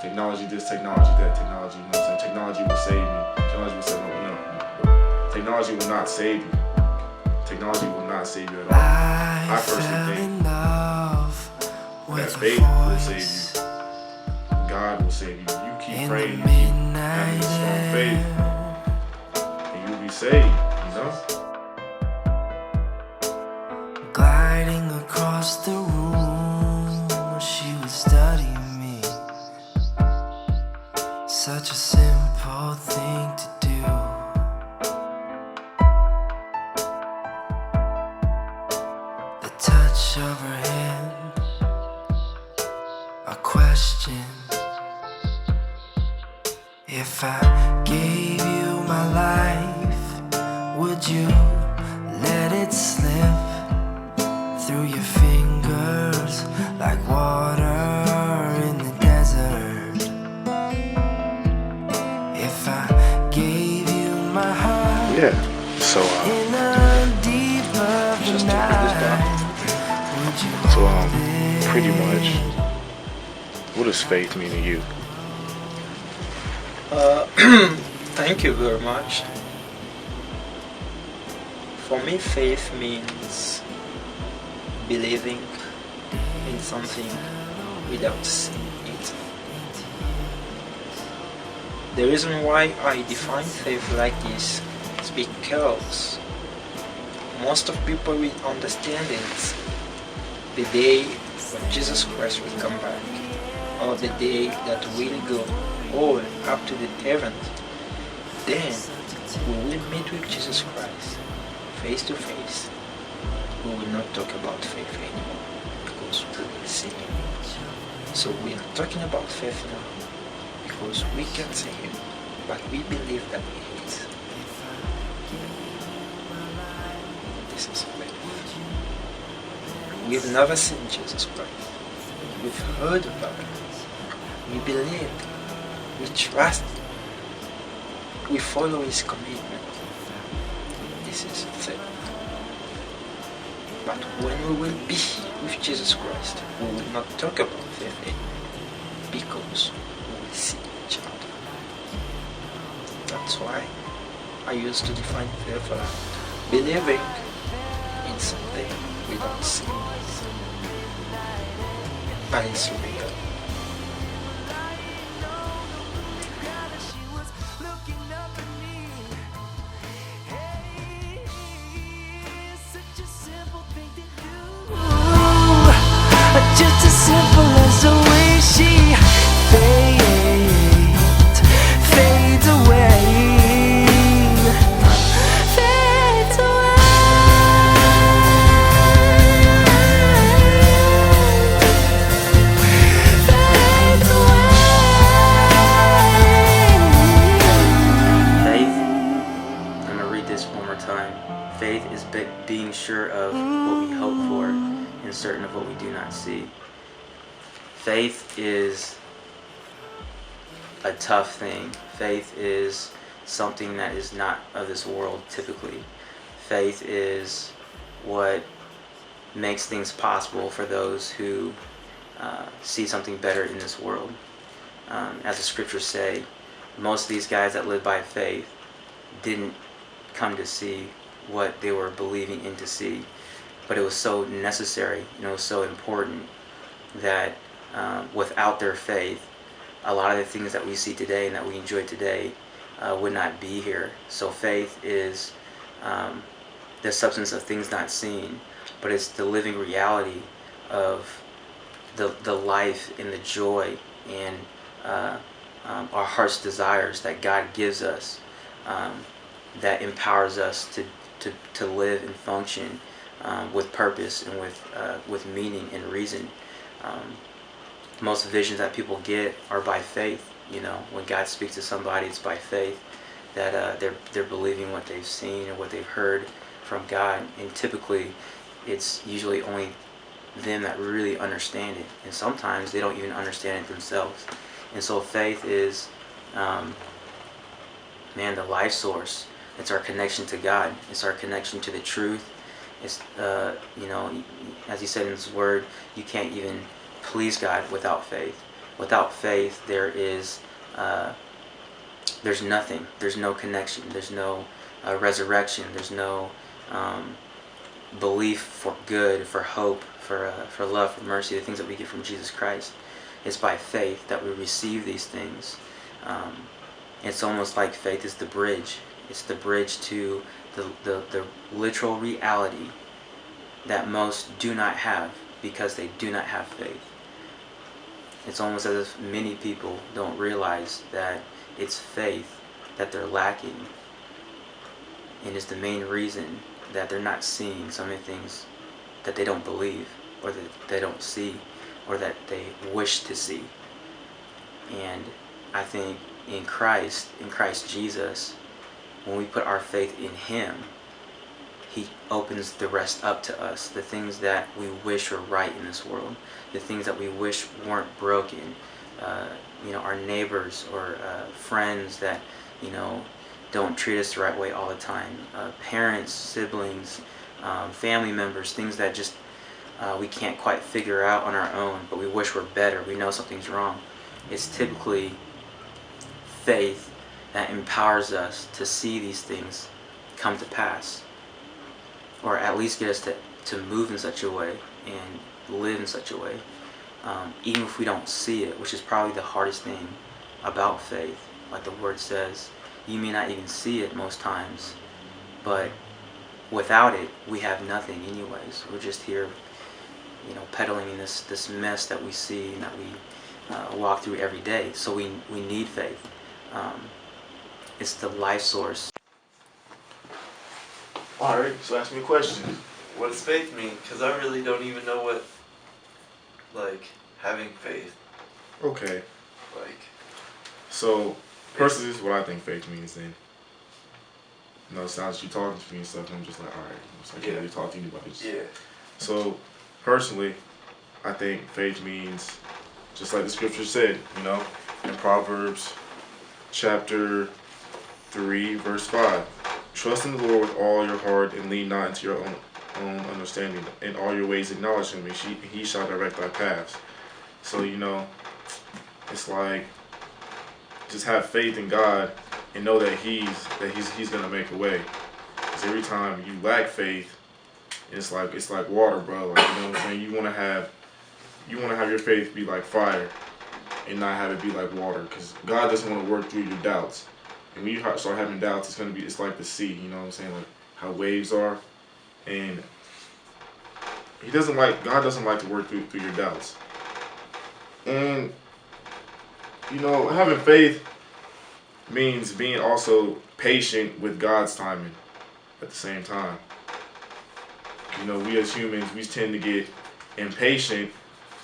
technology this, technology that, technology, you know what I'm saying? Technology will save me. Technology will save me. No. Technology will not save you. Technology will not save you at all. I personally think that faith will save you. God will save you. You keep praying, you keep having a strong faith, and you'll be saved, you know? Gliding across the room, she was studying me. Such a simple thing to do. The touch of her hand, a question. If I gave you my life, would you let it slip through your fingers like water in the desert? If I gave you my heart, Yeah, so, in the deep of the night, would you hold it? pretty much, what does faith mean to you? Thank you very much. For me, faith means believing in something without seeing it. The reason why I define faith like this is because most of people will understand it the day when Jesus Christ will come back, or the day that we'll go all up to the heaven. Then we will meet with Jesus Christ face to face. We will not talk about faith anymore because we will see Him. So we are talking about faith now because we can see Him, but we believe that He is. This is faith. We've never seen Jesus Christ. We've heard about Him. We believe. We trust. We follow His commitment. This is faith. But when we will be with Jesus Christ, we will not talk about faith anymore because we will see each other. That's why I used to define faith as believing in something without seeing it. And it's real. Just as simple as the way she fades away, fades away, fades away. Faith, I'm going to read this one more time. Faith is being sure of what we hope for and certain of what we do not see. Faith is a tough thing. Faith is something that is not of this world typically. Faith is what makes things possible for those who see something better in this world. As the scriptures say, most of these guys that live by faith didn't come to see what they were believing in to see, but it was so necessary, it was so important that without their faith, a lot of the things that we see today and that we enjoy today would not be here. So faith is the substance of things not seen, but it's the living reality of the life and the joy and our heart's desires that God gives us, that empowers us to live and function with purpose and with meaning and reason. Most visions that people get are by faith. When God speaks to somebody, it's by faith that they're believing what they've seen or what they've heard from God. And typically, it's usually only them that really understand it. And sometimes they don't even understand it themselves. And so faith is, the life source. It's our connection to God. It's our connection to the truth. It's, as He said in His Word, you can't even please God without faith. Without faith, there's nothing. There's no connection. There's no resurrection. There's no belief for good, for hope, for love, for mercy, the things that we get from Jesus Christ. It's by faith that we receive these things. It's almost like faith is the bridge. It's the bridge to the literal reality that most do not have because they do not have faith. It's almost as if many people don't realize that it's faith that they're lacking, and it's the main reason that they're not seeing so many things that they don't believe, or that they don't see, or that they wish to see. And I think in Christ Jesus, when we put our faith in Him, He opens the rest up to us. The things that we wish were right in this world, the things that we wish weren't broken, our neighbors or friends that, don't treat us the right way all the time, parents, siblings, family members, things that just we can't quite figure out on our own, but we wish we're better. We know something's wrong. It's typically faith that empowers us to see these things come to pass, or at least get us to move in such a way and live in such a way, even if we don't see it, which is probably the hardest thing about faith. Like the word says, you may not even see it most times, but without it, we have nothing anyways. We're just here, pedaling in this mess that we see and that we walk through every day. So we need faith. It's the life source. Alright, so ask me a question. What does faith mean? Because I really don't even know what, having faith, Okay. so, Personally, this is what I think faith means then. It sounds like you talking to me and stuff, and I'm just like, alright. I can't really talk to anybody. yeah. So, personally, I think faith means, just like the scripture said, in Proverbs chapter 3, verse 5. Trust in the Lord with all your heart and lean not into your own understanding. In all your ways acknowledge Him, and He shall direct thy paths. So, it's like, just have faith in God and know that He's gonna make a way. Because every time you lack faith, it's like water, bro. Like, you know what I'm saying? You wanna have your faith be like fire and not have it be like water. Because God doesn't want to work through your doubts. And when you start having doubts, it's like the sea. You know what I'm saying? Like how waves are. And God doesn't like to work through your doubts. And having faith means being also patient with God's timing at the same time. We as humans, we tend to get impatient.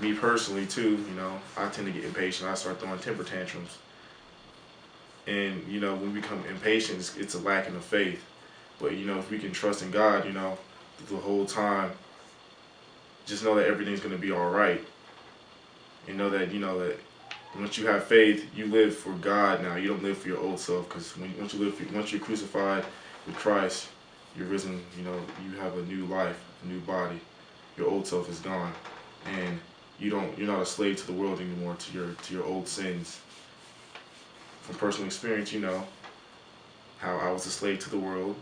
Me personally too, I tend to get impatient. I start throwing temper tantrums. And, when we become impatient, it's a lacking of faith. But, if we can trust in God, the whole time, just know that everything's going to be all right. And know that, that once you have faith, you live for God now. You don't live for your old self. Because once you're crucified with Christ, you're risen, you have a new life, a new body. Your old self is gone. And you're not a slave to the world anymore, to your old sins. From personal experience, how I was a slave to the world,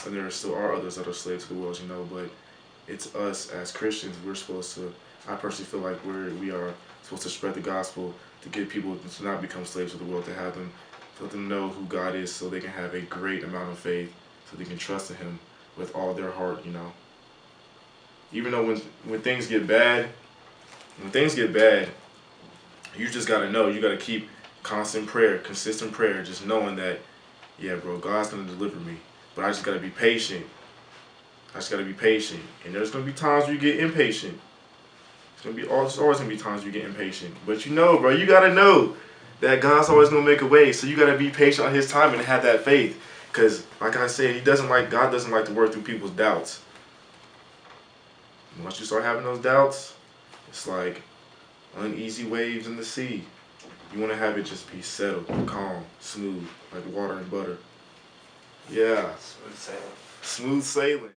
and there still are others that are slaves to the world, but it's us as Christians, we're supposed to, I personally feel like we are supposed to spread the gospel to get people to not become slaves of the world, to let them know who God is so they can have a great amount of faith, so they can trust in Him with all their heart, Even though when things get bad, you just gotta know, you gotta keep constant prayer, consistent prayer, just knowing that, yeah, bro, God's gonna deliver me. But I just gotta be patient. And there's gonna be times where you get impatient. There's always gonna be times where you get impatient. But bro, you gotta know that God's always gonna make a way. So you gotta be patient on His time and have that faith. Because, like I said, God doesn't like to work through people's doubts. And once you start having those doubts, it's like uneasy waves in the sea. You want to have it just be settled, calm, smooth, like water and butter. Yeah. Smooth sailing. Smooth sailing.